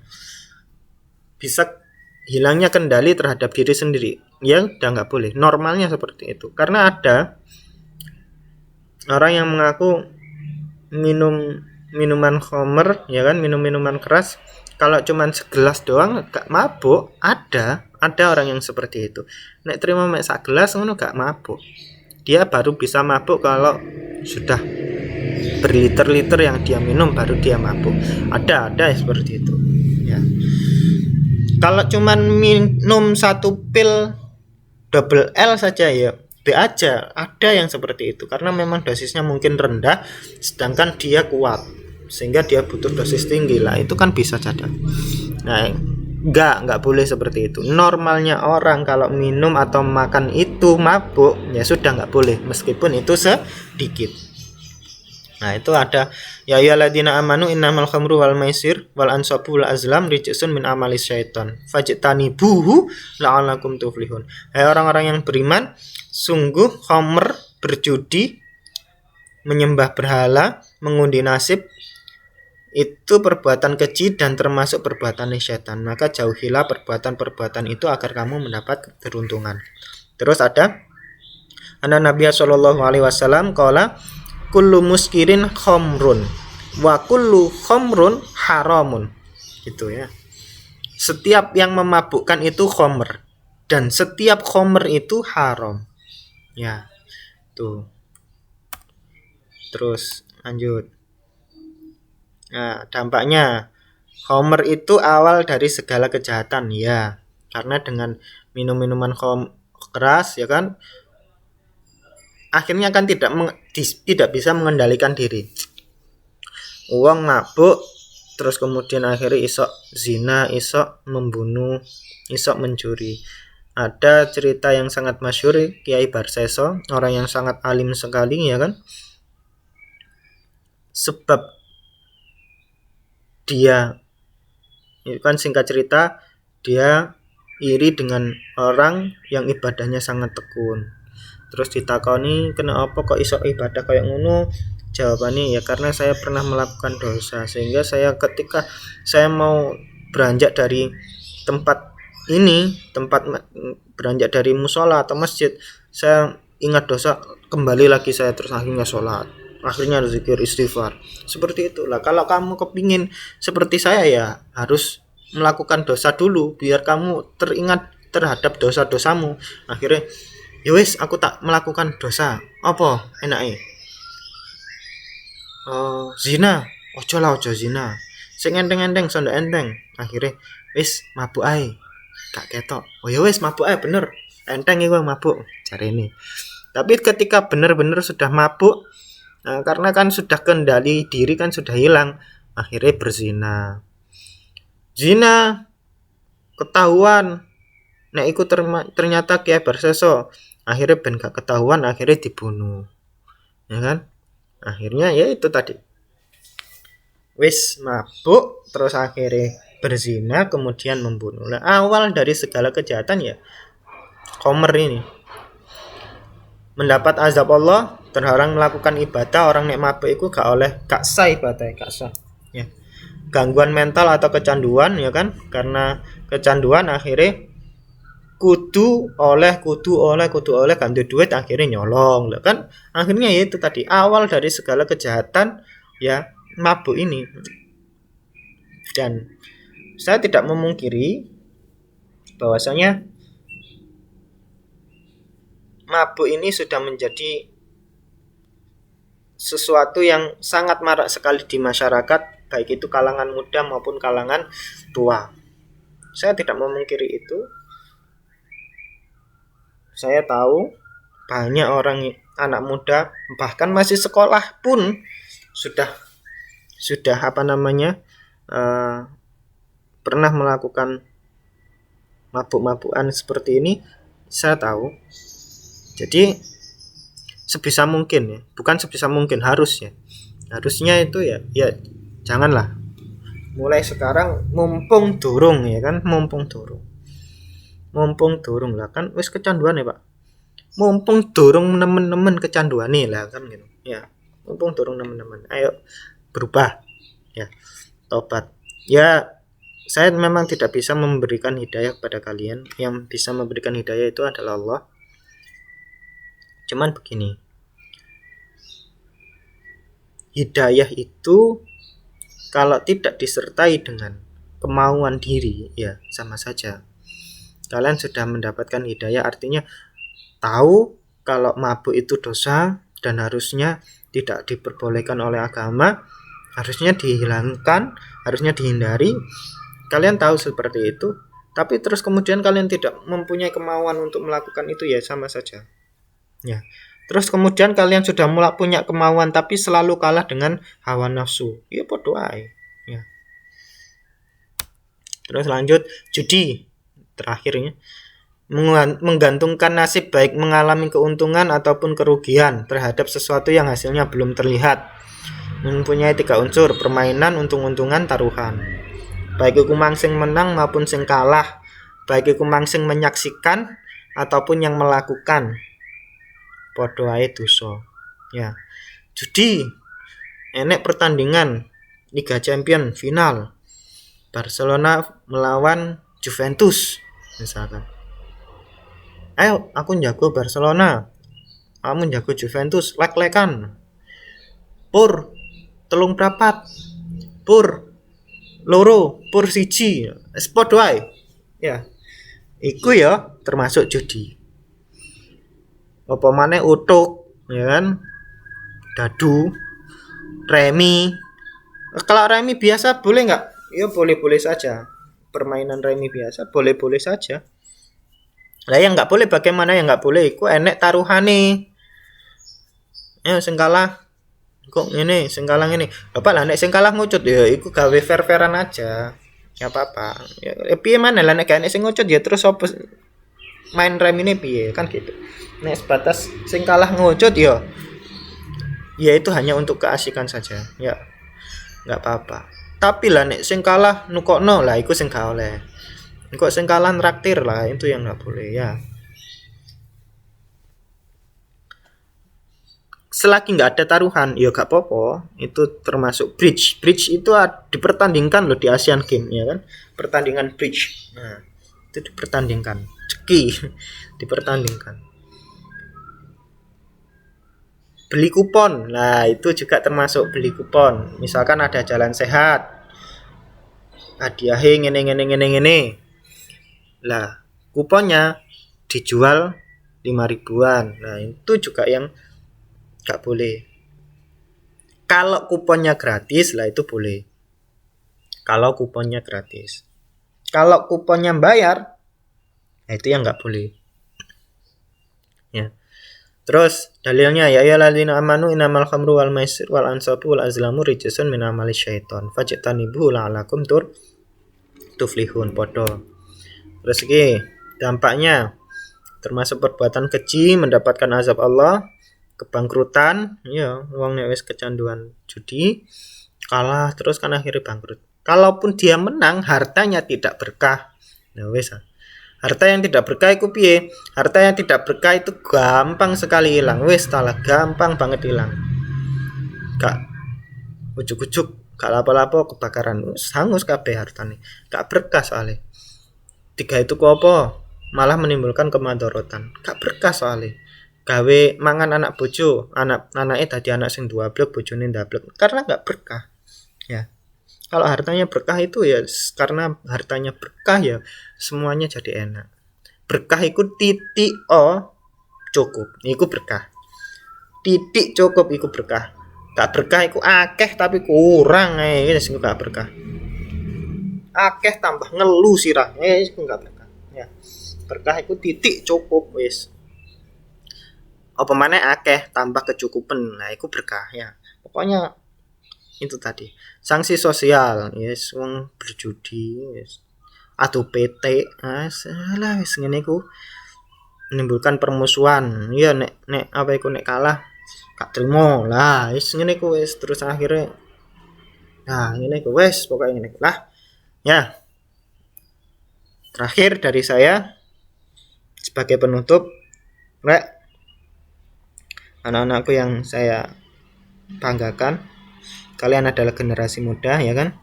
Bisa hilangnya kendali terhadap diri sendiri. Ya udah nggak boleh. Normalnya seperti itu. Karena ada orang yang mengaku minum minuman khamr, ya kan, minum minuman keras, kalau cuman segelas doang gak mabuk. Ada orang yang seperti itu. Nek terima mek sak gelas ngono gak mabuk. Dia baru bisa mabuk kalau sudah berliter-liter yang dia minum baru dia mabuk. Ada seperti itu. Ya. Kalau cuman minum satu pil double L saja ya B aja, ada yang seperti itu karena memang dosisnya mungkin rendah sedangkan dia kuat sehingga dia butuh dosis tinggi lah, itu kan bisa jadi. Nah, enggak boleh seperti itu. Normalnya orang kalau minum atau makan itu mabuk, ya sudah enggak boleh meskipun itu sedikit. Nah, itu ada ya ayyuhalladzina amanu innamal khamru wal maisir wal ansabu wal azlam rijsun min amalis syaiton fajtanibuhu la'allakum tuflihun. Hai orang-orang yang beriman, sungguh khamr, berjudi, menyembah berhala, mengundi nasib itu perbuatan keji dan termasuk perbuatan syaitan. Maka jauhilah perbuatan-perbuatan itu agar kamu mendapat keberuntungan. Terus ada Nabi sallallahu alaihi wasallam qala kullu muskirin khamrun wa kullu khamrun haramun. Gitu ya. Setiap yang memabukkan itu khamr dan setiap khamr itu haram. Ya. Tuh. Terus lanjut. Nah, dampaknya khamr itu awal dari segala kejahatan, ya. Karena dengan minum-minuman keras, ya kan, akhirnya kan tidak bisa mengendalikan diri. Uang mabuk, terus kemudian akhirnya isok zina, isok membunuh, isok mencuri. Ada cerita yang sangat masyhur Kiai Barseso, orang yang sangat alim sekali, ya kan. Sebab dia, itu kan singkat cerita, dia iri dengan orang yang ibadahnya sangat tekun. Terus ditakoni, kenapa kok iso ibadah kayak ngono? Jawabannya, ya karena saya pernah melakukan dosa, sehingga saya ketika saya mau beranjak dari tempat ini, beranjak dari musola atau masjid, saya ingat dosa, kembali lagi saya, terus akhirnya sholat, akhirnya zikir istighfar. Seperti itulah kalau kamu kepingin seperti saya, ya harus melakukan dosa dulu biar kamu teringat terhadap dosa-dosamu. Akhirnya ya wis, aku tak melakukan dosa. Apa enake? Zina. Ojo zina. Sing enteng-enteng sondak enteng. Akhirnya wis mabuk ae. Gak ketok. Oh ya wis mabuk ae bener. Enteng iku mabuk jarene. Tapi ketika bener-bener sudah mabuk, karena kan sudah kendali diri kan sudah hilang, akhirnya berzina. Zina ketahuan. Nek iku ternyata Kiai Barseso, akhirnya ben gak ketahuan, akhirnya dibunuh, ya kan. Akhirnya ya itu tadi, wis mabuk terus akhirnya berzina kemudian membunuh. Nah, awal dari segala kejahatan ya khamr ini. Mendapat azab Allah, terhalang melakukan ibadah. Orang nek mabuk itu gak sah ibadah, gak sah, ya. Gangguan mental atau kecanduan, ya kan, karena kecanduan akhirnya kudu oleh ganti duit, akhirnya nyolong lah kan. Akhirnya ya itu tadi, awal dari segala kejahatan ya mabuk ini. Dan saya tidak memungkiri bahwasanya mabuk ini sudah menjadi sesuatu yang sangat marak sekali di masyarakat, baik itu kalangan muda maupun kalangan tua. Saya tidak memungkiri itu. Saya tahu banyak orang, anak muda bahkan masih sekolah pun sudah pernah melakukan mabuk-mabukan seperti ini. Saya tahu. Jadi sebisa mungkin ya, bukan sebisa mungkin, harusnya itu ya janganlah. Mulai sekarang mumpung durung ya kan, mumpung durung lah kan wis kecanduan ya Pak. Mumpung durung nemen-nemen kecanduan nih lah kan gitu. Ya, mumpung durung nemen-nemen. Ayo berubah ya. Tobat. Ya, saya memang tidak bisa memberikan hidayah kepada kalian. Yang bisa memberikan hidayah itu adalah Allah. Cuman begini, hidayah itu kalau tidak disertai dengan kemauan diri, ya sama saja. Kalian sudah mendapatkan hidayah, artinya tahu kalau mabuk itu dosa dan harusnya tidak diperbolehkan oleh agama, harusnya dihilangkan, harusnya dihindari. Kalian tahu seperti itu, tapi terus kemudian kalian tidak mempunyai kemauan untuk melakukan itu, ya sama saja. Ya. Terus kemudian kalian sudah mulai punya kemauan tapi selalu kalah dengan hawa nafsu. Ya podo ae. Ya. Terus lanjut judi terakhirnya. Menggantungkan nasib baik mengalami keuntungan ataupun kerugian terhadap sesuatu yang hasilnya belum terlihat. Mempunyai 3 unsur: permainan, untung-untungan, taruhan. Baik iku sing menang maupun sing kalah, baik iku sing menyaksikan ataupun yang melakukan, padha ae dosa. Ya. Judi enek pertandingan Liga Champion final. Barcelona melawan Juventus misalkan. Ayo aku jago Barcelona, kamu jago Juventus, lek-lekan. Pur telung prapat, pur loro, pur siji, padha ae. Ya. Iku ya termasuk judi. Apa maneh utuk, ya kan? Dadu, remi. Kalau remi biasa boleh nggak? Ya boleh-boleh saja. Permainan remi biasa boleh-boleh saja. Lah yang nggak boleh bagaimana yang nggak boleh? Iku enek taruhane. Ya sing kalah kok ngene, sing kalah ngene. Bapak lah nek sing kalah ngucut ya iku gawe fair-fairan aja. Ya apa-apa. Ya piye maneh lah nek gak enek sing ngucut ya terus opo main remine piye kan gitu. Nek sebatas sing kalah ngucut ya itu hanya untuk keasikan saja. Ya enggak apa-apa. Tapi lah nek sing kalah nukokno lah iku sing gak oleh. Kok sing kalah traktir lah itu yang enggak boleh ya. Selagi nggak ada taruhan ya gak apa-apa, itu termasuk bridge itu dipertandingkan loh di Asian Games ya kan, pertandingan bridge. Nah itu dipertandingkan, ceki dipertandingkan. Beli kupon, nah itu juga termasuk beli kupon. Misalkan ada jalan sehat, hadiahe ngene lah kuponnya dijual 5 ribuan, nah itu juga yang gak boleh. Kalau kuponnya gratis lah itu boleh. Kalau kuponnya gratis. Kalau kuponnya bayar, nah itu yang gak boleh. Ya. Terus dalilnya ya ayyuhalladzina amanu innamal khamru wal maisir wal ansabu wal azlamu rijsun min amali syaiton fajtanibuhu la'alakum tuflihun. Podo. Terus iki dampaknya termasuk perbuatan keji, mendapatkan azab Allah, kebangkrutan, ya wong nek wis kecanduan judi kalah terus kan akhirnya bangkrut. Kalaupun dia menang hartanya tidak berkah. Nah wis. Harta yang tidak berkah itu piye? Harta yang tidak berkah itu gampang sekali hilang. Wis talah gampang banget hilang. Gak ujuk-ujuk, gak lapo-lapo kebakaran, hangus kabeh hartane. Gak berkah soalnya. 3 itu ku apa? Malah menimbulkan kemadharatan. Gak berkah soalnya. Gawe mangan anak bojo, anake dadi anak sing duablek, bojone ndablek, karena enggak berkah. Ya. Kalau hartanya berkah itu ya karena hartanya berkah ya semuanya jadi enak. Berkah itu titik o cukup, iku berkah. Titik cukup iku berkah. Gak berkah iku akeh tapi kurang wis gak berkah. Akeh tambah ngelu sirah iku gak berkah. Ya. Berkah iku titik cukup wis. Apa maneh akeh tambah kecukupan. Nah, iku berkah ya. Pokoknya itu tadi. Sanksi sosial, yes, wong berjudi, yes. Adu PT, salah wis ngene iku menimbulkan permusuhan. Ya nek apa iku nek kalah gak trimo lah wis ngene iku wis terus akhirnya nah ngene iku wis pokoknya ngene lah ya. Terakhir dari saya sebagai penutup, rek anak-anakku yang saya banggakan, kalian adalah generasi muda ya kan,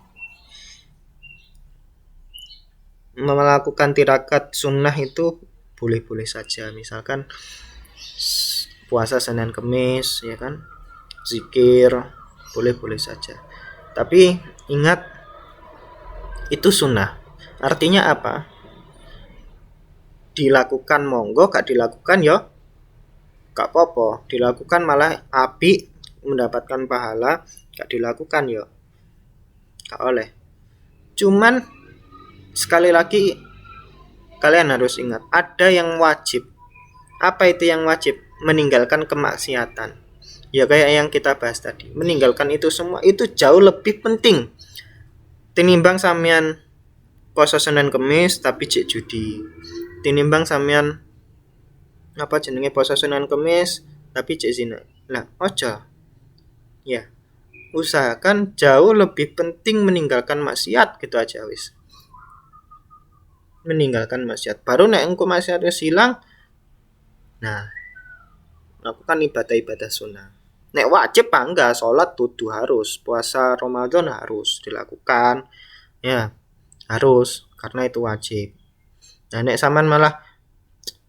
melakukan tirakat sunnah itu boleh-boleh saja, misalkan puasa Senin Kemis ya kan, zikir boleh-boleh saja, tapi ingat itu sunnah. Artinya apa? Dilakukan monggo, gak dilakukan ya gak apa-apa, dilakukan malah api, mendapatkan pahala, gak dilakukan ya gak oleh. Cuman sekali lagi kalian harus ingat, ada yang wajib. Apa itu yang wajib? Meninggalkan kemaksiatan. Ya kayak yang kita bahas tadi, meninggalkan itu semua itu jauh lebih penting tinimbang sampean poso Senin Kemis tapi cek judi, tinimbang sampean apa jenenge poso Senin Kemis tapi cek zina. Lah ojo ya, usahakan jauh lebih penting meninggalkan maksiat gitu aja wis. Meninggalkan maksiat, baru nek engko maksiatnya hilang, nah lakukan ibadah-ibadah sunnah. Nek wajib enggak, sholat tutu harus, puasa Ramadan harus dilakukan ya, harus karena itu wajib. Nah nek sampean malah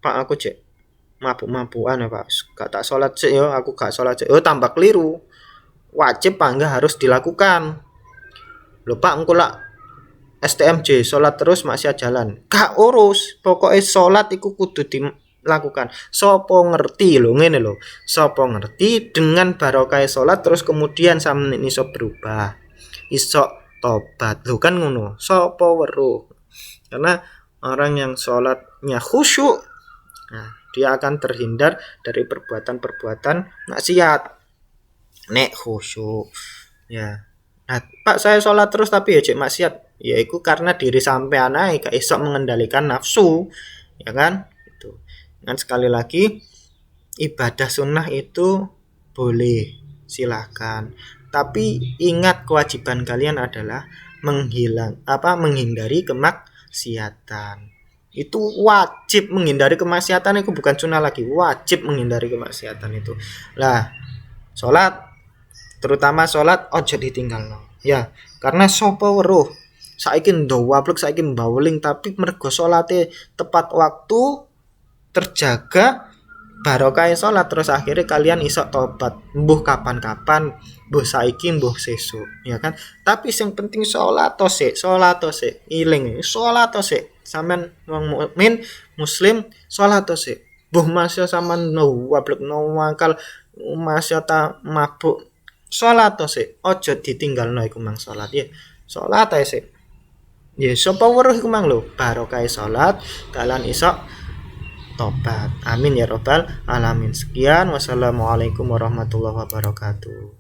Pak aku cek mabuk-mabukan ya Pak, gak tak sholat sih yo, aku gak sholat sih, tambah keliru. Wajib enggak harus dilakukan. Lho Pak engko lak STMJ sholat terus maksiat jalan, gak urus, pokoknya sholat iku kudu dilakukan. Sopo ngerti lho ngene lho, sopo ngerti dengan barokah sholat terus kemudian sampeyan iso berubah, iso tobat lho kan ngono. Sopo weruh, karena orang yang sholatnya khusyuk, nah dia akan terhindar dari perbuatan-perbuatan maksiat. Nek khusyuk ya, nah Pak saya sholat terus tapi ya cek maksiat, ya itu karena diri sampean ae gak iso mengendalikan nafsu ya kan itu. Dan sekali lagi ibadah sunnah itu boleh silahkan, tapi ingat kewajiban kalian adalah menghindari kemaksiatan. Itu wajib menghindari kemaksiatan, itu bukan sunnah lagi, wajib menghindari kemaksiatan itu. Lah sholat, terutama sholat ojo ditinggalno ya, karena sapa weruh saiki ndawablek saiki bawling tapi mergo salate tepat waktu, terjaga barokah salat, terus akhirnya kalian iso tobat mbuh kapan-kapan, mbuh saiki mbuh sesuk ya kan. Tapi yang penting salat to sik iling salat to sik, sampean wong mukmin muslim salat to sik, mbuh masya sampean ndawablek nawakal masya ta mabuk, salat to sik, ojo ditinggalno iku mang salat ya, salat ae sik. Ya sapa weruh iku mang lho barokah salat kalian iso tobat. Amin ya robbal alamin. Sekian, wassalamualaikum warahmatullahi wabarakatuh.